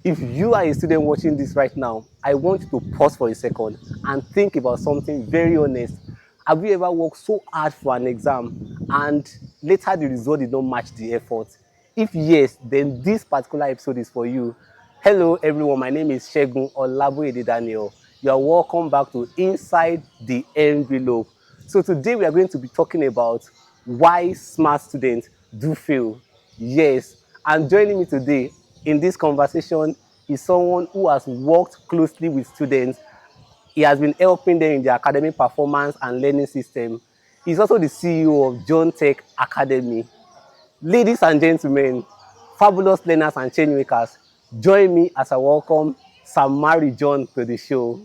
If you are a student watching this right now, I want you to pause for a second and think about something very honest. Have you ever worked so hard for an exam and later the result did not match the effort? If yes, then this particular episode is for you. Hello everyone, my name is Segun Olaboyede Daniel. You are welcome back to Inside the Envelope. So today we are going to be talking about why smart students do fail. Yes, and joining me today in this conversation is someone who has worked closely with students. He has been helping them in their academic performance and learning system. He's also the CEO of John Tech Academy. Ladies and gentlemen, fabulous learners and change makers, join me as I welcome Samari John to the show.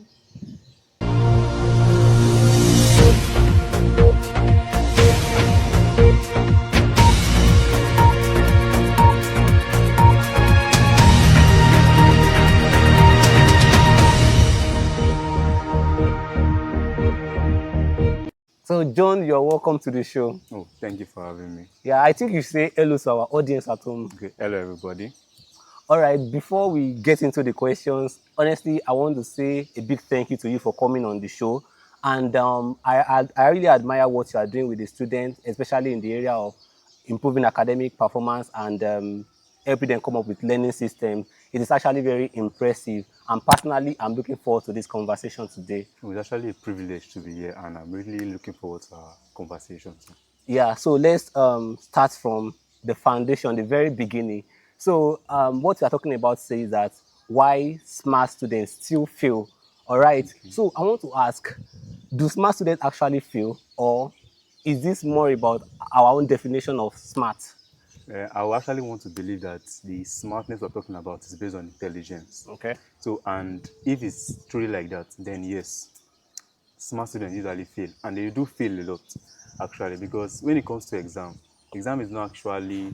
So, John, you're welcome to the show. Oh, thank you for having me. Yeah, I think you say hello to our audience at home. Okay, hello everybody. All right, before we get into the questions, honestly, I want to say a big thank you to you for coming on the show. And I really admire what you are doing with the students, especially in the area of improving academic performance and helping them come up with learning systems. It is actually very impressive. And personally, I'm looking forward to this conversation today. It's actually a privilege to be here, and I'm really looking forward to our conversation. Yeah, so let's start from the foundation, the very beginning. So what we are talking about says that why smart students still fail. All right. So I want to ask, do smart students actually fail, or is this more about our own definition of smart? I would actually want to believe that the smartness we're talking about is based on intelligence. Okay. So, and if it's truly like that, then yes, smart students usually fail, and they do fail a lot, actually, because when it comes to exam is not actually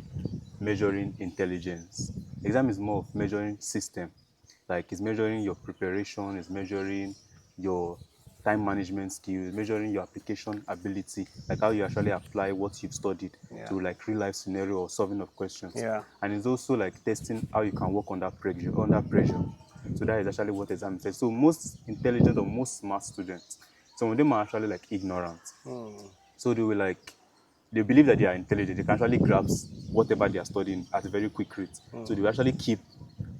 measuring intelligence. Exam is more of measuring system, like it's measuring your preparation, it's measuring your time management skills, measuring your application ability, like how you actually apply what you've studied Yeah. to like real life scenario or solving of questions. Yeah. And it's also like testing how you can work under pressure. Under pressure. So that is actually what exam says. So most intelligent or most smart students, some of them are actually like ignorant. So they will like they believe that they are intelligent. They can actually grasp whatever they are studying at a very quick rate. So they will actually keep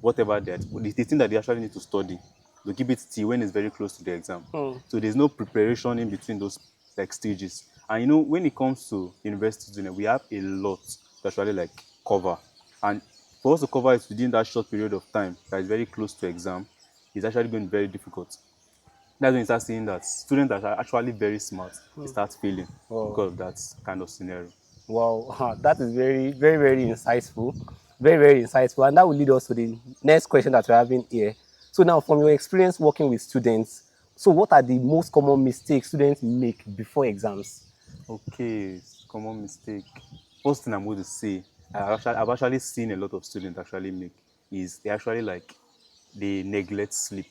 whatever the thing that they actually need to study. They'll keep it till when it's very close to the exam. So there's no preparation in between those like stages. And you know, when it comes to university students, we have a lot to actually like cover. And for us to cover it within that short period of time that is very close to exam, it's actually going to be very difficult. That's when you start seeing that students that are actually very smart, they start failing Wow. because of that kind of scenario. Wow, that is very, very, very insightful. Very, very insightful. And that will lead us to the next question that we're having here. So now, from your experience working with students, so what are the most common mistakes students make before exams? Okay, common mistake. First thing I'm going to say, I've actually seen a lot of students actually make is they actually like they neglect sleep.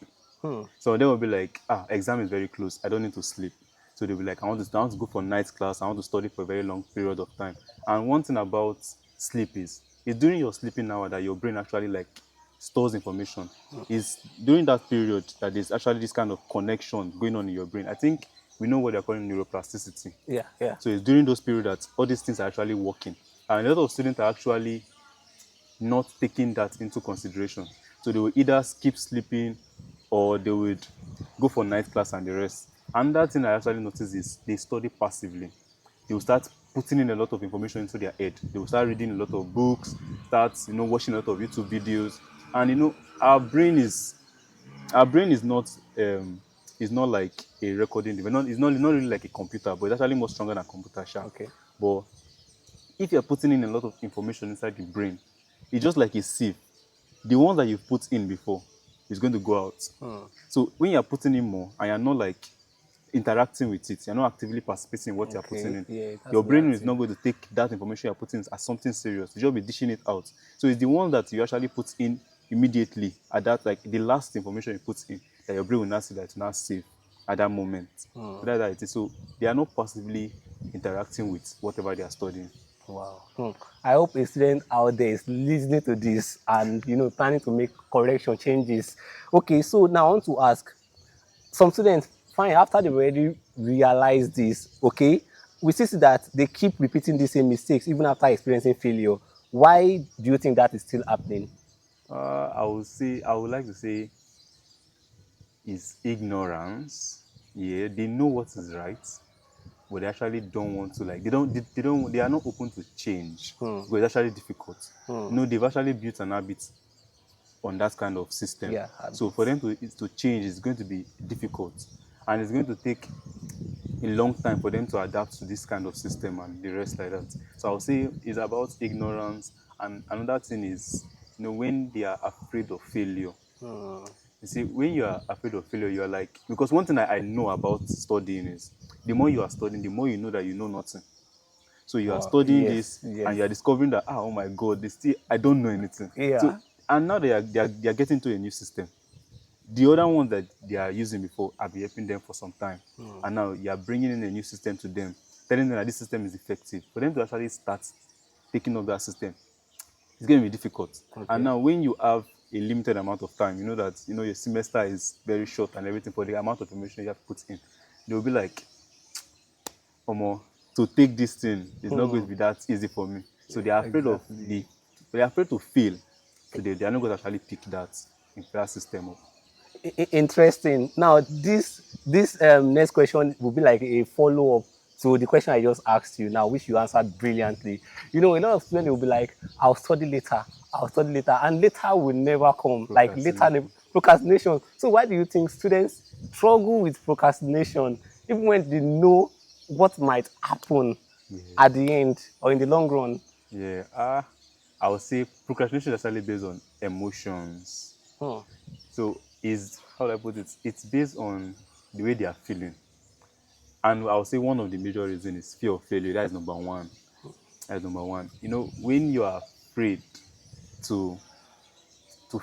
So they will be like, exam is very close. I don't need to sleep. So they'll be like, I want to go for night class. I want to study for a very long period of time. And one thing about sleep is, it's during your sleeping hour that your brain actually like stores information. Is during that period that there's actually this kind of connection going on in your brain. I think we know what they're calling neuroplasticity. Yeah, yeah. So it's during those periods that all these things are actually working. And a lot of students are actually not taking that into consideration. So they will either skip sleeping or they would go for night class and the rest. Another thing I actually noticed is they study passively. They will start putting in a lot of information into their head. They will start reading a lot of books, start watching a lot of YouTube videos, and our brain is not like a recording device. It's not really like a computer, but it's actually more stronger than computer sharp. Okay. But if you're putting in a lot of information inside the brain, it's just like a sieve. The ones that you've put in before is going to go out. So when you're putting in more and you're not like interacting with it, you're not actively participating in what you're putting Okay. in, Yeah, that's your the brain is active. not going to take that information you're putting in as something serious. You just be dishing it out. So it's the one that you actually put in immediately at that, like the last information you put in, that your brain will not see that to not save at that moment. So that's how it is. So they are not passively interacting with whatever they are studying. Wow. I hope a student out there is listening to this and planning to make correction changes. Okay, so now I want to ask some students, fine, after they already realize this, okay, we see that they keep repeating the same mistakes even after experiencing failure. Why do you think that is still happening? I would like to say is ignorance. Yeah, they know what is right, but they actually don't want to like they are not open to change because it's actually difficult. They've actually built an habit on that kind of system. Yeah, So for habits. them to change is going to be difficult, and it's going to take a long time for them to adapt to this kind of system and the rest like that. So I'll say it's about ignorance, and another thing is when they are afraid of failure. You see, when you are afraid of failure, you are like, because one thing I know about studying is the more you are studying, the more you know that you know nothing. So you are Wow. studying Yes, this and yes. you are discovering that, oh my God, I don't know anything. So, Yeah. and now they are getting to a new system. The other one that they are using before, I've been helping them for some time. And now you are bringing in a new system to them, telling them that this system is effective. For them to actually start taking up that system, it's going to be difficult. And Okay. now when you have a limited amount of time, you know that your semester is very short and everything, for the amount of information you have to put in, they'll be like, Omo, to take this thing is not going to be that easy for me. So they are afraid of Exactly. they are afraid to fail. So they are not going to actually pick that system up. Interesting. Now, this next question will be like a follow up to the question I just asked you now, which you answered brilliantly. A lot of students will be like, "I'll study later. I'll study later," and later will never come. Like later, Procrastination. procrastination. So, why do you think students struggle with procrastination even when they know what might happen Yeah. at the end or in the long run? Yeah. I would say procrastination is actually based on emotions. Hmm. So is how do I put it? It's based on the way they are feeling. And I would say one of the major reasons is fear of failure. That is number one. That is number one. When you are afraid to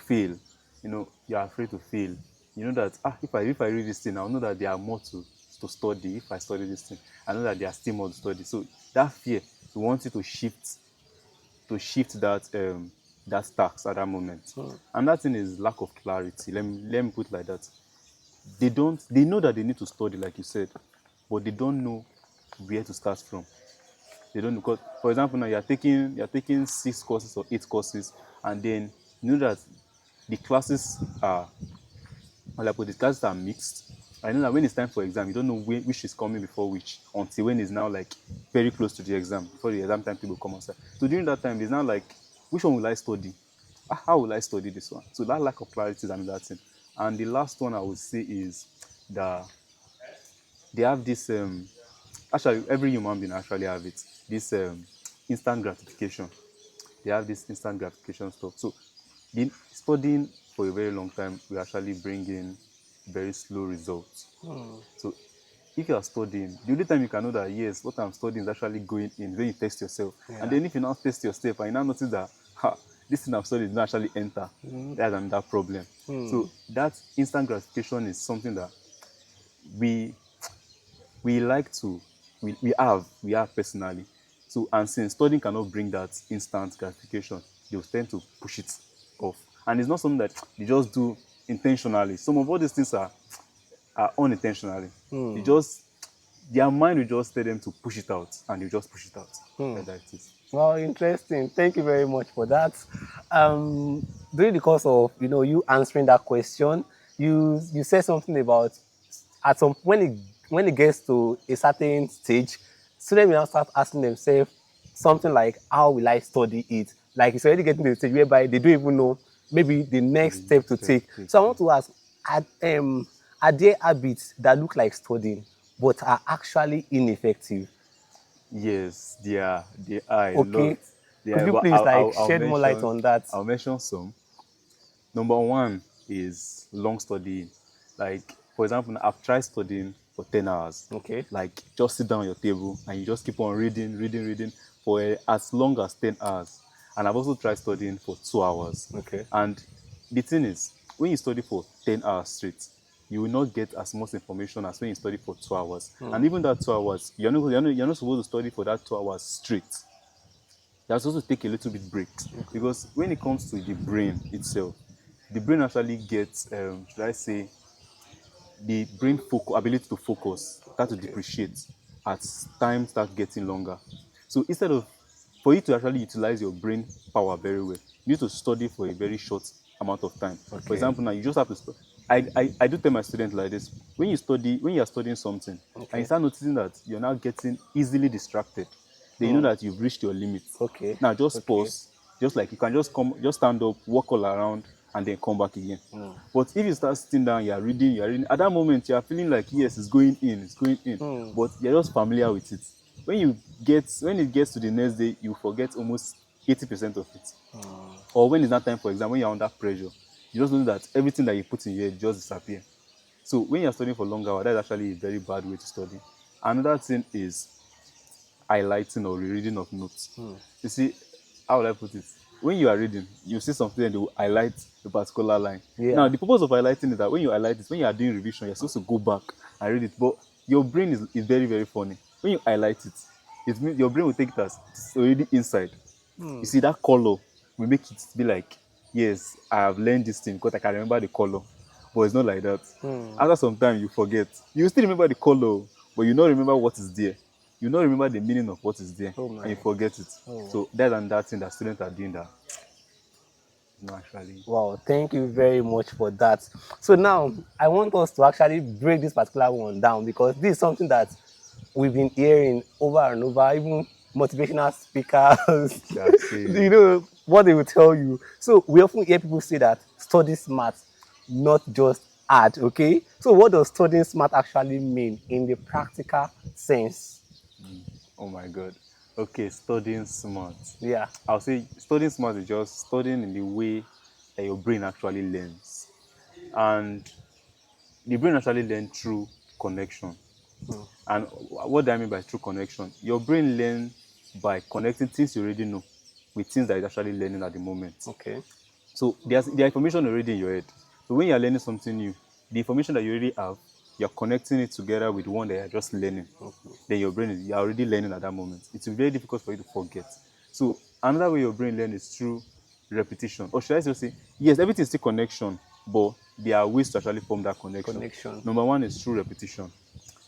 fail, you are afraid to fail. You know that if I read this thing, I'll know that there are more to study. If I study this thing, I know that there are still more to study. So that fear, you want you to shift that task at that moment. And that thing is lack of clarity. Let me put it like that. They know that they need to study, like you said, but they don't know where to start from. They don't know, because for example now you're taking 6 courses or 8 courses, and then you know that the classes are the classes are mixed. I know that when it's time for exam, you don't know which is coming before which until when it's now like very close to the exam, before the exam time people come outside. So during that time, it's now like, which one will I study? How will I study this one? So that lack of clarity is another thing. And the last one I would say is that they have this actually every human being actually have it, this instant gratification. They have this instant gratification stuff. So the studying for a very long time will actually bring in very slow results. So if you are studying, the only time you can know that yes, what I'm studying is actually going in, when you test yourself. And Yeah. then if you now test yourself and you now notice that this thing I've studied did not actually enter, that's another problem. So that instant gratification is something that we we like to we have personally. So, and since studying cannot bring that instant gratification, they'll tend to push it off. And it's not something that they just do intentionally. Some of all these things are unintentionally. They just their mind will just tell them to push it out, and they just push it out. Like that it is. Well, interesting. Thank you very much for that. During the course of you answering that question, you said something about at some when it gets to a certain stage, students will now start asking themselves something like, "How will I study it?" Like it's already getting to the stage whereby they don't even know maybe the What the next step next to step take. to take. So I Yeah. want to ask, are there habits that look like studying but are actually ineffective? Yes, they are a lot. Okay. They Could are, you but please I'll, like I'll, I'll shed more light mention on that? I'll mention some. Number one is long studying. Like, for example, I've tried studying for 10 hours. Okay. Like, just sit down on your table and you just keep on reading, reading, reading for as long as 10 hours. And I've also tried studying for 2 hours. Okay. And the thing is, when you study for 10 hours straight, you will not get as much information as when you study for 2 hours. And even that 2 hours, you're not supposed to study for that 2 hours straight. you have to also take a little bit breaks, because when it comes to the brain itself, the brain actually gets, should I say, the brain ability to focus start to Okay. depreciate as time starts getting longer. So instead of, for you to actually utilize your brain power very well, you need to study for a very short amount of time. For Okay. example, now you just have to I do tell my students like this: when you are studying something and you Okay. start noticing that you're now getting easily distracted, then you know that you've reached your limit. Okay. Now just Okay. pause, just like you can just stand up, walk all around, and then come back again. But if you start sitting down, you're reading, at that moment, you're feeling like, yes, it's going in, but you're just familiar with it. When it gets to the next day, you forget almost 80% of it. Or when it's not time for exam, when you're under pressure, you just know that everything that you put in here just disappear. So when you're studying for long hours, that's actually a very bad way to study. Another thing is highlighting or rereading of notes. You see, how will I put it? When you are reading, you see something and they will highlight a particular line. Now, Yeah. the purpose of highlighting is that when you highlight it, when you are doing revision, you're supposed to go back and read it. But your brain is very, very funny. When you highlight it, it means your brain will take it as it's already inside. You see, that color will make it be like, yes, I have learned this thing because I can remember the color. But it's not like that. After some time, you forget. You still remember the color, but you don't remember what is there. You don't remember the meaning of what is there, Oh and you my. forget it. Oh. So that's another thing that students are doing that. No, actually. Wow, thank you very much for that. So now I want us to actually break this particular one down, because this is something that we've been hearing over and over, even motivational speakers, That's it. you know, what they will tell you. So we often hear people say that study smart, not just hard, okay? So what does studying smart actually mean in the practical sense? Oh my God. Okay, studying smart. Yeah. I'll say studying smart is just studying in the way that your brain actually learns. And the brain actually learns through connection. And what do I mean by true connection? Your brain learns by connecting things you already know with things that it's actually learning at the moment. Okay. So there's the information already in your head. So when you're learning something new, the information that you already have, you're connecting it together with one that you're just learning. Then your brain is you're already learning at that moment. It's very difficult for you to forget. So another way your brain learns is through repetition. Or should I just say, yes, everything is still connection, but there are ways to actually form that connection. Connection. Number one is through repetition.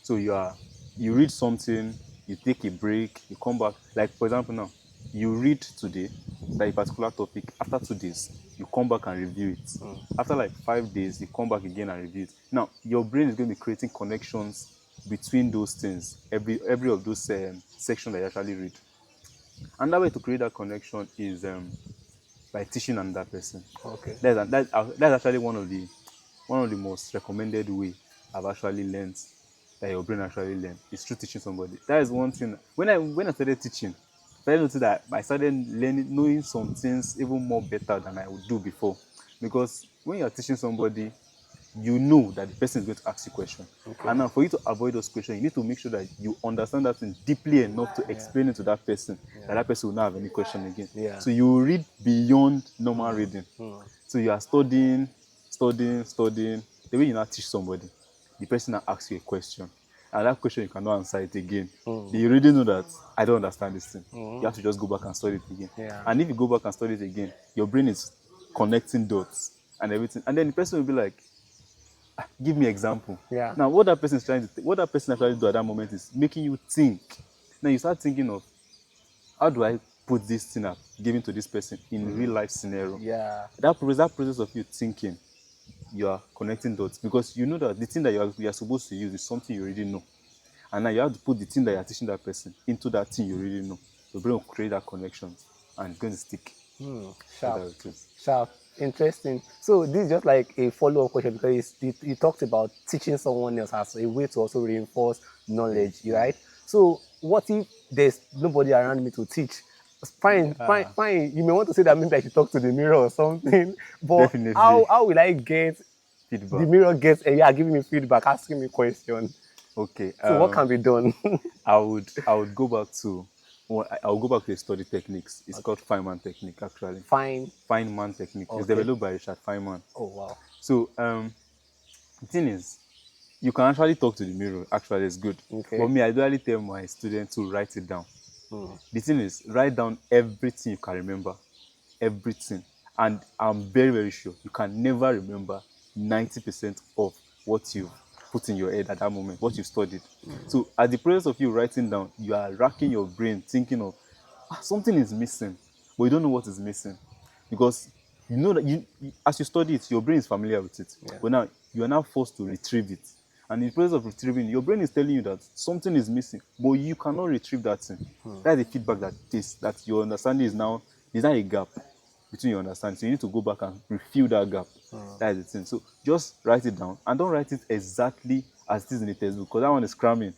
So you read something, you take a break, you come back. Like for example now, you read today that a particular topic. After 2 days, you come back and review it. After like 5 days, you come back again and review it. Now your brain is going to be creating connections between those things. Every of those sections that you actually read. Another way to create that connection is by teaching another person. Okay. That's actually one of the most recommended way I've actually learned that your brain actually learn is through teaching somebody. That is one thing. When I started teaching, I started noticing that I started learning, knowing some things even more better than I would do before. Because when you're teaching somebody, you know that the person is going to ask you questions. Okay. And now, for you to avoid those questions, you need to make sure that you understand that thing deeply enough to explain it to that person, that that person will not have any question again. Yeah. So you read beyond normal reading. So you are studying, studying, studying. The way you now teach somebody, the person now asks you a question, and that question you cannot answer it again. You already know that I don't understand this thing. You have to just go back and study it again. Yeah. And if you go back and study it again, your brain is connecting dots and everything. And then the person will be like, give me example. Yeah. Now, what that person actually do at that moment is making you think. Now you start thinking of, how do I put this thing up given to this person in real life scenario? Yeah. That process of you thinking, you are connecting dots, because you know that the thing that you are supposed to use is something you already know, and now you have to put the thing that you are teaching that person into that thing you already know. Your brain will create that connection, and it's going to stick. That's Sharp. how it is. Sharp. Interesting. So this is just like a follow-up question, because you talked about teaching someone else as a way to also reinforce knowledge, right? So what if there's nobody around me to teach? Fine, fine, fine. You may want to say that maybe I should talk to the mirror or something, but Definitely how will I get the feedback. mirror gets yeah, giving me feedback, asking me questions? Okay. So what can be done? I would go back to I'll go back to the study techniques. It's called Feynman technique actually. Fine. Feynman technique. It's Okay. developed by Richard Feynman. Oh wow. So the thing is, you can actually talk to the mirror. Actually, it's good. But Okay. me, I usually tell my students to write it down. The thing is, write down everything you can remember, everything. And I'm very, very sure you can never remember 90% of what you've put in your head at that moment, what you've studied. So at the process of you writing down, you are racking your brain thinking of something is missing, but you don't know what is missing. Because you know that as you study it, your brain is familiar with it. Yeah. But now you are now forced to retrieve it. And in the process of retrieving, your brain is telling you that something is missing, but you cannot retrieve that thing. That's the feedback that your understanding is now, there's not a gap between your understanding. So you need to go back and refill that gap. That is the thing. So just write it down and don't write it exactly as it is in the textbook, because that one is cramming.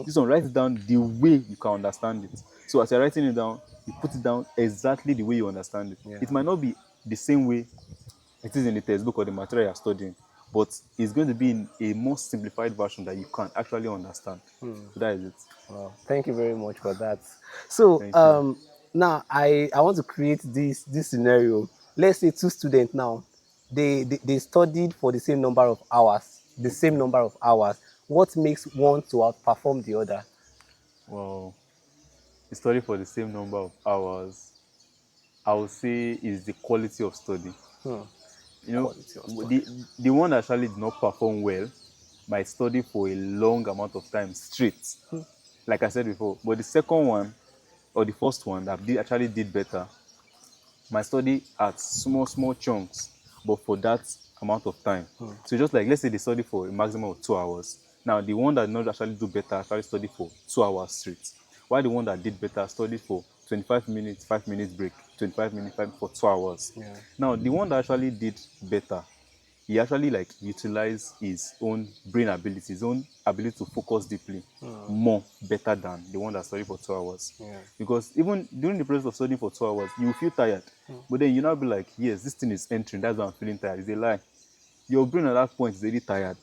This one, write it down the way you can understand it. So as you're writing it down, you put it down exactly the way you understand it. Yeah. It might not be the same way it is in the textbook or the material you're studying, but it's going to be in a more simplified version that you can actually understand. So that is it. Wow, thank you very much for that. So Thank you. now I want to create this scenario. Let's say two students now, they studied for the same number of hours, the same number of hours. What makes one to outperform the other? Well, the study for the same number of hours, I would say, is the quality of study. You know, Quality of study. the one that actually did not perform well might study for a long amount of time straight, like I said before. But the second one or the first one that actually did better might study at small chunks, but for that amount of time. So just like, let's say they study for a maximum of 2 hours. Now the one that not actually do better actually study for 2 hours straight, while the one that did better studied for 25 minutes, 5 minutes break, 25 minutes, 5 for 2 hours. Yeah. Now the one that actually did better, he actually like utilized his own brain ability, his own ability to focus deeply more better than the one that studied for 2 hours. Yeah. Because even during the process of studying for 2 hours, you will feel tired. But then you now be like, yes, this thing is entering, that's why I'm feeling tired. It's a lie. Your brain at that point is already tired.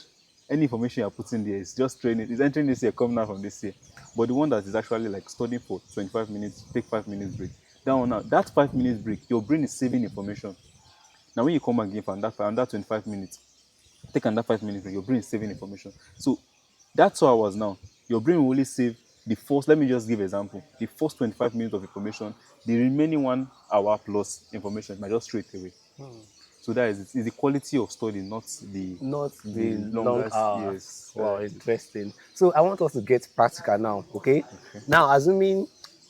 Any information you're putting there is just training, it's entering this year, coming out from this year. But the one that is actually like studying for 25 minutes, take 5 minutes break. That one now, that 5 minutes break, your brain is saving information. Now, when you come again for another 25 minutes, take another 5 minutes, your brain is saving information. So that's 2 hours now. Your brain will only save the first, let me just give an example, the first 25 minutes of information, the remaining 1 hour plus information might just straight away. So that is it. It's the quality of study, not Not the the long longest hours. years. Wow, interesting. So I want us to get practical now, okay? Now, assuming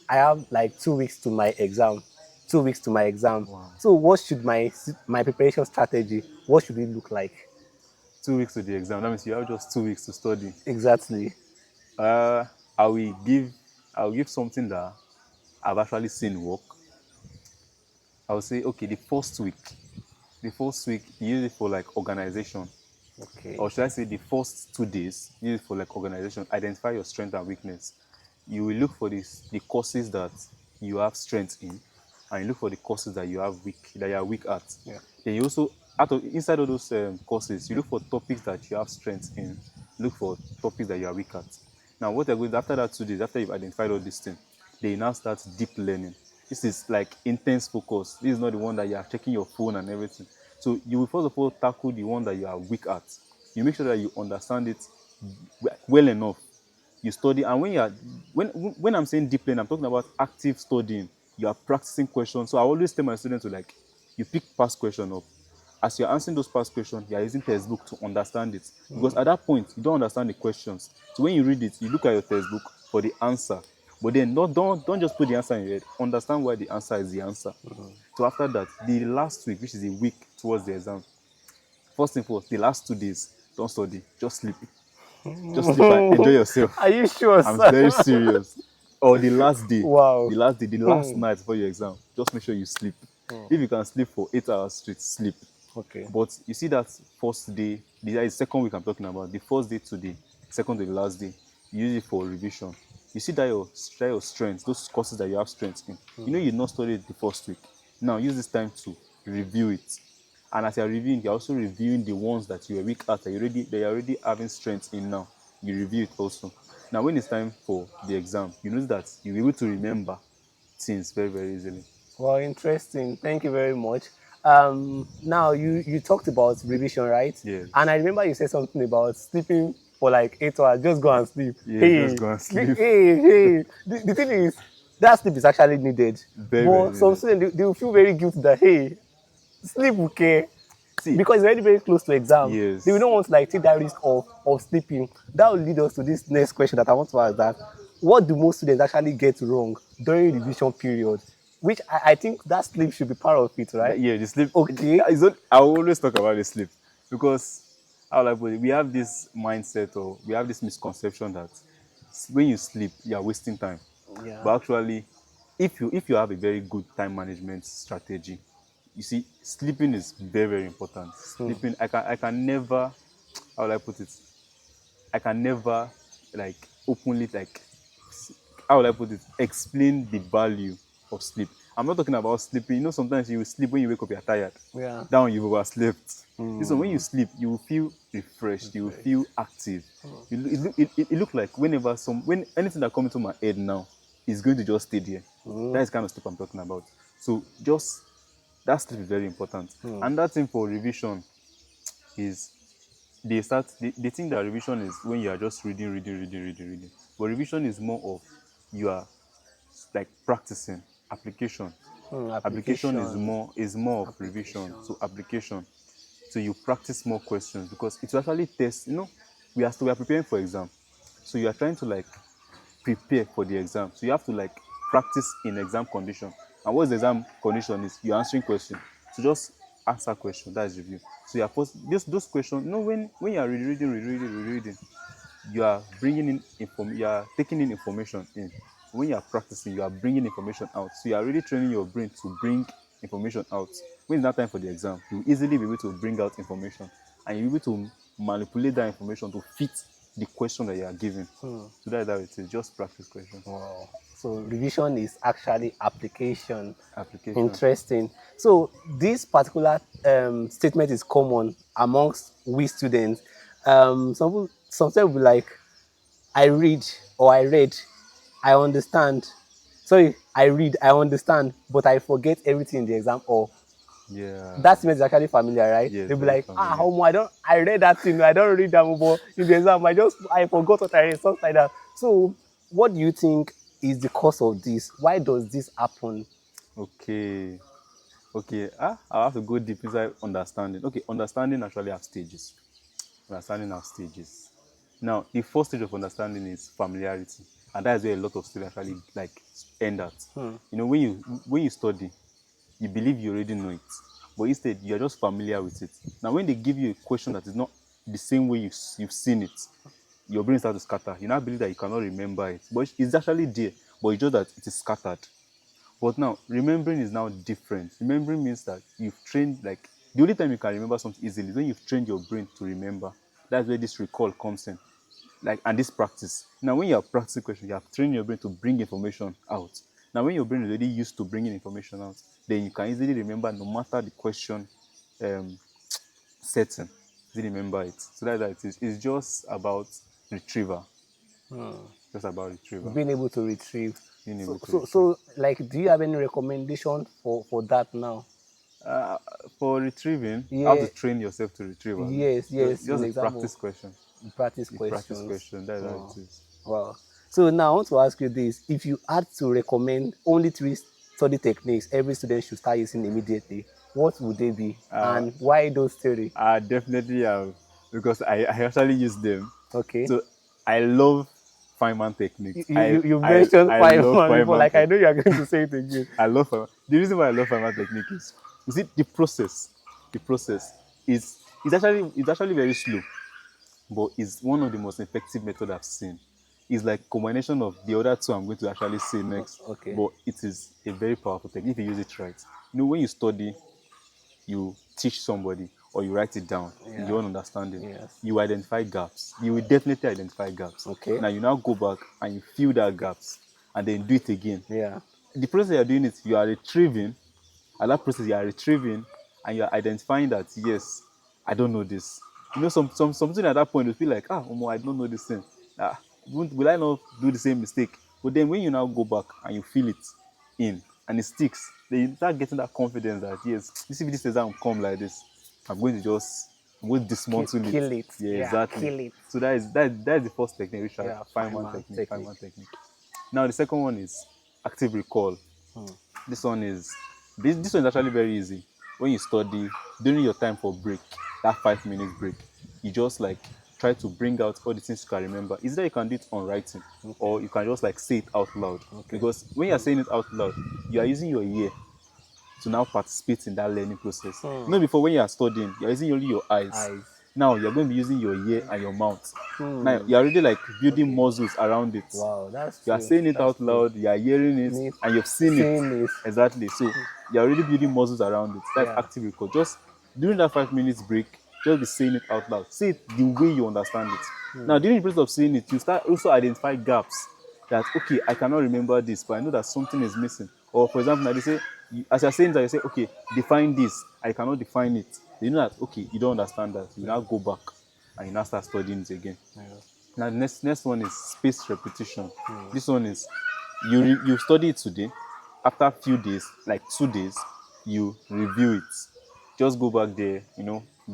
I have like 2 weeks to my exam, 2 weeks to my exam. Wow. So what should my preparation strategy, what should it look like? 2 weeks to the exam. That means you have just 2 weeks to study. Exactly. Uh, I will give I will give something that I've actually seen work. I will say, okay, the first week, use it for like organization. Okay. Or should I say the first 2 days, use it for like organization. Identify your strength and weakness. You will look for the courses that you have strength in, and you look for the courses that you are weak at. Yeah. Then you also, inside of those courses, you look for topics that you have strength in. Look for topics that you are weak at. Now, what you're going after that 2 days, after you've identified all these things, then you now start deep learning. This is like intense focus. This is not the one that you are checking your phone and everything. So you will first of all tackle the one that you are weak at. You make sure that you understand it well enough. You study, and when I'm saying deep learning, I'm talking about active studying. You are practicing questions. So I always tell my students to, like, you pick past question up. As you're answering those past questions, you are using textbook to understand it. Because at that point, you don't understand the questions. So when you read it, you look at your textbook for the answer. But then don't just put the answer in your head. Understand why the answer is the answer. So after that, the last week, which is a week towards the exam, first thing first, the last 2 days, don't study, just sleep. Just sleep and enjoy yourself. Are you sure, I'm sir? very serious. Or the last day, Wow. the last night before your exam, just make sure you sleep. If you can sleep for 8 hours straight, sleep. Okay. But you see that first day, the second week I'm talking about, the first day to the second to the last day, you use it for revision. You see that your strengths, those courses that you have strengths in. You know you not studied the first week. Now use this time to review it. And as you're reviewing, you're also reviewing the ones that you were weak at, that you're already having strength in now. You review it also. Now, when it's time for the exam, you know that you'll be able to remember things very, very easily. Well, interesting. Thank you very much. Now you talked about revision, right? Yes. And I remember you said something about sleeping for like 8 hours. Just go and sleep. Yes, Hey, just go and sleep. hey. The thing is, that sleep is actually needed. Very, very But some needed. students, they will feel very guilty that, hey, sleep okay, See, because it's already very close to exam. They will yes. not want to like take that risk of sleeping. That will lead us to this next question that I want to ask, that what do most students actually get wrong during revision period? Which I think that sleep should be part of it, right? Yeah, the sleep. Okay. It's not, I always talk about the sleep because how like we have this mindset or we have this misconception that when you sleep, you are wasting time. Yeah. But actually, if you have a very good time management strategy, you see, sleeping is very, very important. Sleeping, I can never, how will I put it? I can never like openly like how will I put it? Explain the value of sleep. I'm not talking about sleeping. You know, sometimes you will sleep when you wake up, you're tired. Yeah. Down, you've overslept. Listen, when you sleep, you will feel refreshed. You will feel active. It look like when anything that comes into my head now is going to just stay there. That is kind of sleep I'm talking about. So just that sleep is very important. And that thing for revision is they think that revision is when you are just reading. But revision is more of you are like practicing application. Application Application. is more of revision. Application. So application. So you practice more questions because it will actually test, we are preparing for exam. So you are trying to like prepare for the exam. So you have to like practice in exam condition. And what the exam condition is, you're answering questions. So just answer question. That's review. So you are post those questions. When you are reading, you are bringing in you are taking in information in. When you are practicing, you are bringing information out. So you are really training your brain to bring information out. When it's not time for the exam, you will easily be able to bring out information and you'll be able to manipulate that information to fit the question that you are given. So that's how it is. Just practice question. Wow. So revision is actually application. Application. Interesting. So this particular statement is common amongst we students. Sometimes will be like, I read or I read, I understand. Sorry, I read, I understand, but I forget everything in the exam. Or Yeah. that statement is actually familiar, right? Yes, They'll be very like, familiar. how I read that thing, I don't read that, but in the exam, I forgot what I read, something like that. So, what do you think is the cause of this? Why does this happen? Okay. Okay. I have to go deep inside understanding. Okay, understanding actually have stages. Understanding have stages. Now, the first stage of understanding is familiarity, and that is where a lot of students actually like end at. When you study, you believe you already know it, but instead you are just familiar with it. Now, when they give you a question that is not the same way you've seen it, your brain starts to scatter. You now believe that you cannot remember it, but it's actually there, but it's just that it is scattered. But now, remembering is now different. Remembering means that you've trained, like, the only time you can remember something easily is when you've trained your brain to remember. That's where this recall comes in. Like, and this practice. Now, when you are practicing questions, you have trained your brain to bring information out. Now, when your brain is already used to bringing information out, then you can easily remember no matter the question um, setting. Easily remember it. So that's how it is. It's just about retrieval. Just about retrieval. Being able to retrieve. Being So, able to so, retrieve. so, like, do you have any recommendation for that now? Uh, for retrieving, how to Yeah, train yourself to retrieve. yes, Just, yes. In just a example, practice question. practice A practice questions. question. That's how Wow. it is. Wow. So now I want to ask you this. If you had to recommend only three study techniques every student should start using immediately, what would they be? Uh, And why those three? I definitely have because I actually use them. Okay. So I love Feynman techniques. You mentioned I five love one before, Feynman like I techniques. know you are going to say it again. I love Feynman. The reason why I love Feynman technique is, you see, the process. The process is actually very slow, but it's one of the most effective methods I've seen. It's like combination of the other two I'm going to actually say next, Okay. but it is a very powerful technique if you use it right. When you study, you teach somebody or you write it down in Yeah. your own understanding, Yes. you identify gaps. You will definitely identify gaps. Okay. Now you now go back and you fill that gaps and then do it again. Yeah. The process you're doing it, you are retrieving, and that process you are retrieving and you are identifying that yes, I don't know this. Something at that point will feel like, I don't know this thing. Will I not do the same mistake? But then when you now go back and you feel it in and it sticks, then you start getting that confidence that yes, this if this exam come like this, I'm going to dismantle it. Kill it. Yeah, Yeah. exactly. Kill it. So that is the first technique, which I Yeah. Feynman Fireman technique, technique. Feynman technique. Now the second one is active recall. This one is this one is actually very easy. When you study during your time for break, that 5 minutes break, you just like try to bring out all the things you can remember. Is that you can do it on writing, or you can just like say it out loud. Because when you are saying it out loud, you are using your ear to now participate in that learning process. You know, before when you are studying, you're using only your eyes. Now you're going to be using your ear and your mouth. Now you're already like building muscles around it. Wow, that's You are true. saying it That's out true. loud, you are hearing it, Me and you've seen it. seeing it. Exactly. So you're already building muscles around it. That's Yeah. active recall. Just during that 5 minutes break, just be saying it out loud. Say it the way you understand it. Now, during the process of saying it, you start also identify gaps that, okay, I cannot remember this, but I know that something is missing. Or, for example, now they say, as you're saying that, you say, okay, define this. I cannot define it. You know that, okay, you don't understand that. You now go back and you now start studying it again. Now, the next one is spaced repetition. This one is you study it today. After a few days, like 2 days, you review it. Just go back there,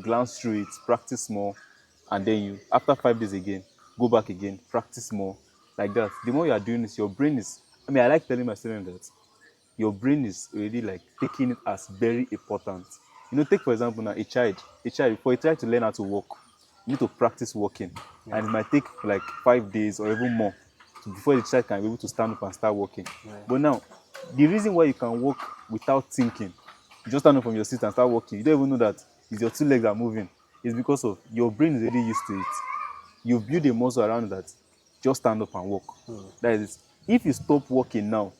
glance through it, practice more, and then you after 5 days again, go back again, practice more, like that. The more you are doing this, your brain is. I mean, I like telling my students that your brain is already like taking it as very important. Take for example now a child before he try to learn how to walk, you need to practice walking, and it might take like 5 days or even more before the child can be able to stand up and start walking. But now, the reason why you can walk without thinking, you just stand up from your seat and start walking, you don't even know that it's your two legs are moving, is because of your brain is already used to it. You've built a muscle around that. Just stand up and walk. That is it. If you stop walking now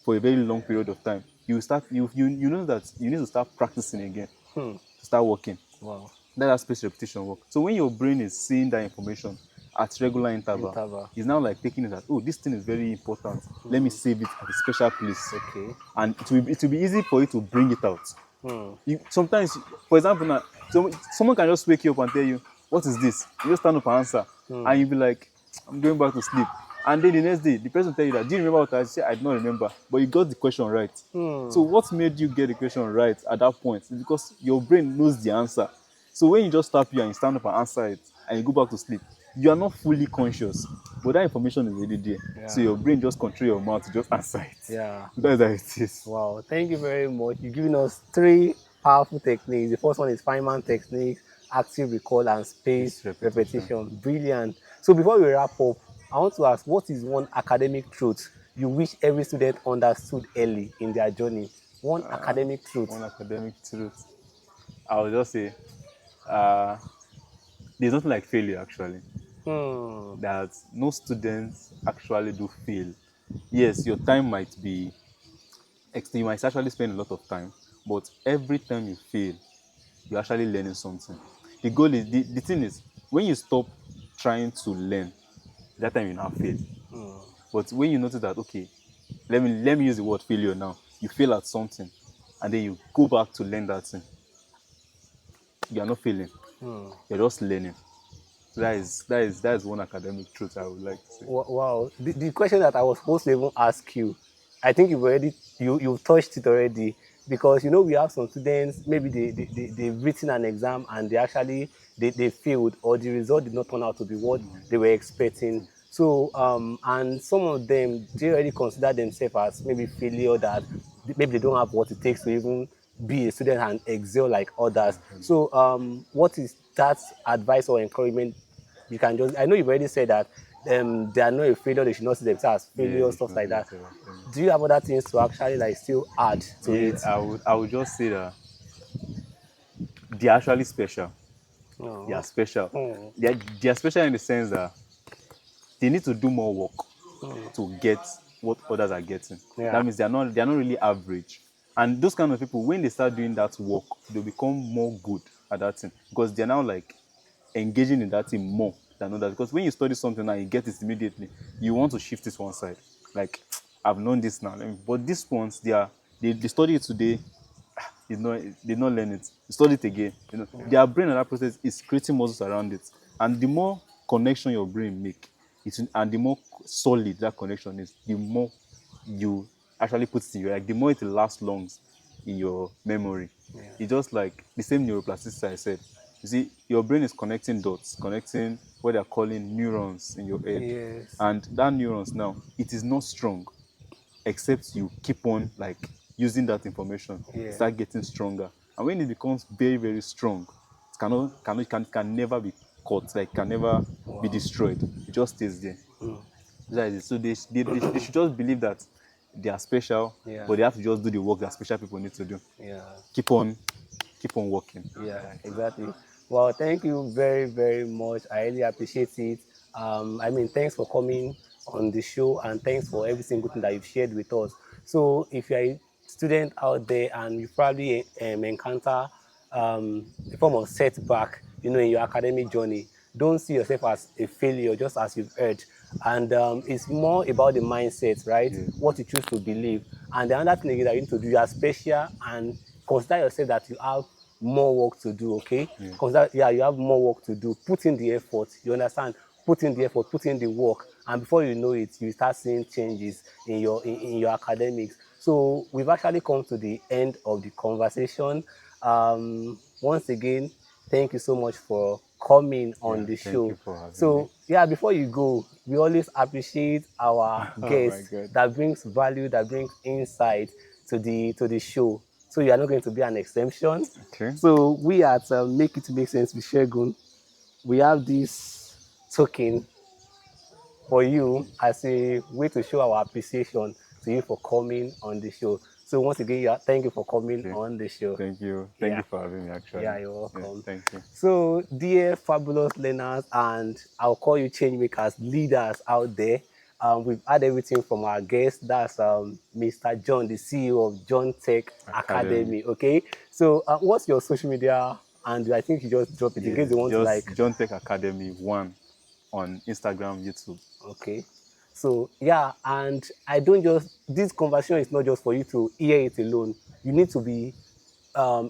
for a very long period of time, you start you know that you need to start practicing again to start walking. Wow. That's spaced repetition work. So when your brain is seeing that information at regular interval, it's now like taking it that, oh, this thing is very important. Let me save it at a special place. Okay. And it will be easy for you to bring it out. Sometimes, for example, now, someone can just wake you up and tell you, what is this? You just stand up and answer. And you'll be like, I'm going back to sleep. And then the next day, the person tell you that, do you remember what I said? I do not remember. But you got the question right. So what made you get the question right at that point is because your brain knows the answer. So when you just stop you and you stand up and answer it and you go back to sleep, you are not fully conscious, but that information is already there. So your brain just control your mouth to just answer it. Yeah. That's how it is. Wow. Thank you very much. You've given us three powerful techniques. The first one is Feynman technique, active recall, and space repetition. Brilliant. So before we wrap up, I want to ask, what is one academic truth you wish every student understood early in their journey? One academic truth. One academic truth. I would just say, there's nothing like failure actually. That no students actually do fail. Yes, your time might be, you might actually spend a lot of time, but every time you fail, you're actually learning something. The goal is, the thing is, when you stop trying to learn, that time you now fail. But when you notice that, okay, let me use the word failure now. You fail at something, and then you go back to learn that thing. You are not failing. You're just learning. So that is one academic truth I would like to say. Wow. The question that I was supposed to even ask you, I think you've touched it already, because we have some students, maybe they've written an exam and they failed, or the result did not turn out to be what they were expecting. So and some of them, they already consider themselves as maybe failure, that maybe they don't have what it takes to even be a student and excel like others. So what is that advice or encouragement you can just, I know you've already said that they are not a failure, they should not see themselves as Yeah, failure, you stuff should not like do that. yourself as failure. Do you have other things to actually like still add to Yeah, it? I would just say that they're actually special. They are Oh. special. Oh. They are special in the sense that they need to do more work to get what others are getting. Yeah. That means they are not really average. And those kind of people, when they start doing that work, they'll become more good at that thing, because they're now like engaging in that thing more than others. Because when you study something and you get it immediately, you want to shift it one side. Like, I've known this now. But these ones, they study it today, they not learn it. You study it again. Their brain and that process is creating muscles around it. And the more connection your brain make, and the more solid that connection is, the more you actually put it in your, like, the more it will last long in your memory. It's just like the same neuroplasticity I said. You see, your brain is connecting dots, connecting what they're calling neurons in your head. Yes. And that neurons now, it is not strong except you keep on like using that information, Yeah. start getting stronger. And when it becomes very, very strong, it can never be caught, like can never be destroyed. It just stays there. That is it. So they should just believe that they are special, Yeah. but they have to just do the work that special people need to do. Yeah. Keep on, keep on working. Yeah, exactly. Well, thank you very, very much. I really appreciate it. I mean, thanks for coming on the show and thanks for every single thing that you've shared with us. So, if you're a student out there and you probably encounter a form of setback, in your academic journey, don't see yourself as a failure, just as you've heard. And it's more about the mindset, right? Yeah. What you choose to believe. And the other thing again that you need to do, you are special and consider yourself that you have more work to do, okay? Yeah. Consider, yeah, you have more work to do. Put in the effort, you understand? Put in the effort, put in the work. And before you know it, you start seeing changes in your academics. So we've actually come to the end of the conversation. Once again, thank you so much for coming on Yeah. the Thank show. you for having me. So yeah, before you go, we always appreciate our Oh my guests God. that brings value, that brings insight to the show. So you are not going to be an exemption. Okay. So we at Make It Make Sense with Segun, we have this token for you as a way to show our appreciation to you for coming on the show. So once again, yeah, thank you for coming Okay. on the show. Thank you. Thank Yeah. you for having me. Actually. Yeah, you're Yeah. welcome. Thank you. So, dear fabulous learners, and I'll call you change makers, leaders out there. We've had everything from our guest, that's Mr. John, the CEO of John Tech Academy. Academy. Okay, so what's your social media? And I think you just drop it in Yeah. case they want to Just like. John Tech Academy 1 on Instagram, YouTube. Okay. So yeah, and I don't just this conversation is not just for you to hear it alone. You need to be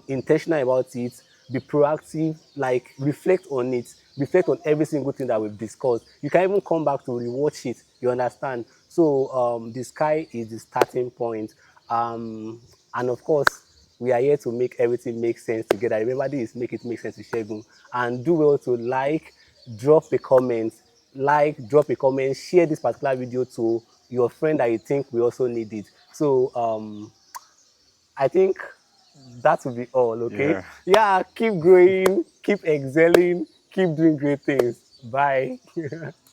intentional about it, be proactive, like reflect on it, reflect on every single thing that we've discussed. You can even come back to rewatch it. You understand? So the sky is the starting point, and of course we are here to make everything make sense together. Remember, this is Make It Make Sense with Segun. And do well to drop a comment, drop a comment, share this particular video to your friend that you think we also need it. So I think that will be all, okay? Yeah. Yeah, keep growing, keep excelling, keep doing great things. Bye.